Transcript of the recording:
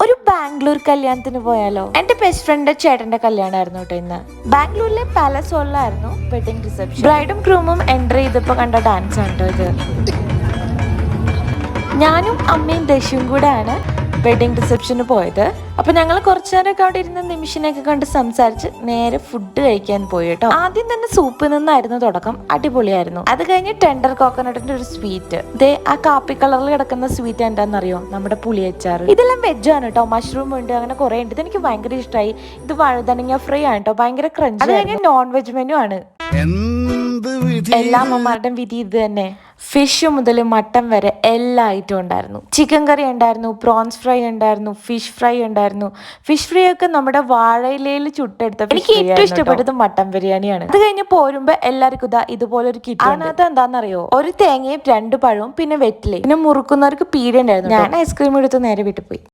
ഒരു ബാംഗ്ലൂർ കല്യാണത്തിന് പോയാലോ? എന്റെ ബെസ്റ്റ് ഫ്രണ്ട് ചേട്ടന്റെ കല്യാണമായിരുന്നു കേട്ടോ ഇന്ന്. ബാംഗ്ലൂരിലെ പാലസ് ഹോളിലായിരുന്നു വെഡിങ് റിസപ്ഷൻ. ബ്രൈഡും ഗ്രൂമും എൻട്രി ചെയ്തപ്പോ കണ്ട ഡാൻസ് ആണ് ഇത്. ഞാനും അമ്മയും ദശയും കൂടെയാണ് വെഡിങ് റിസപ്ഷന് പോയത്. അപ്പൊ ഞങ്ങൾ കുറച്ചു നേരമൊക്കെ അവിടെ ഇരുന്ന് നിമിഷനെയൊക്കെ കണ്ട് സംസാരിച്ച് നേരെ ഫുഡ് കഴിക്കാൻ പോയി കേട്ടോ. ആദ്യം തന്നെ സൂപ്പിൽ നിന്നായിരുന്നു തുടക്കം. അടിപൊളിയായിരുന്നു. അത് കഴിഞ്ഞ് ടെൻഡർ കോക്കനട്ടിന്റെ ഒരു സ്വീറ്റ്. ദേ ആ കാപ്പി കളറിൽ കിടക്കുന്ന സ്വീറ്റ് എന്താണെന്നറിയോ? നമ്മുടെ പുളിയച്ചാറ്. ഇതെല്ലാം വെജാണ് കേട്ടോ. മഷ്റൂം ഉണ്ട്, അങ്ങനെ കുറെ ഉണ്ട്. ഇതെനിക്ക് ഭയങ്കര ഇഷ്ടമായി. ഇത് വഴുതനങ്ങ ഫ്രൈ ആണ് കേട്ടോ, ഭയങ്കര ക്രഞ്ചി. അത് കഴിഞ്ഞ് നോൺ വെജ് മെനു ആണ്. എല്ലാ അമ്മമാരുടെയും വിധി ഇത് തന്നെ. ഫിഷ് മുതൽ മട്ടൻ വരെ എല്ലാ ഐറ്റവും ഉണ്ടായിരുന്നു. ചിക്കൻ കറി ഉണ്ടായിരുന്നു, പ്രോൺസ് ഫ്രൈ ഉണ്ടായിരുന്നു, ഫിഷ് ഫ്രൈ ഉണ്ടായിരുന്നു. ഫിഷ് ഫ്രൈ ഒക്കെ നമ്മുടെ വാഴയിലയിൽ ചുട്ടെടുത്ത. എനിക്ക് ഏറ്റവും ഇഷ്ടപ്പെട്ടത് മട്ടൻ ബിരിയാണിയാണ്. അത് കഴിഞ്ഞ് പോരുമ്പോ എല്ലാവർക്കും ഇതുപോലൊരു കിറ്റ്. അതിനകത്ത് എന്താണെന്നറിയോ? ഒരു തേങ്ങയും 2 പഴവും പിന്നെ വെറ്റിലയും പിന്നെ മുറുക്കുന്നവർക്ക് പീടിക ഉണ്ടായിരുന്നു. ഞാൻ ഐസ്ക്രീം എടുത്ത് നേരെ വീട്ടിൽ പോയി.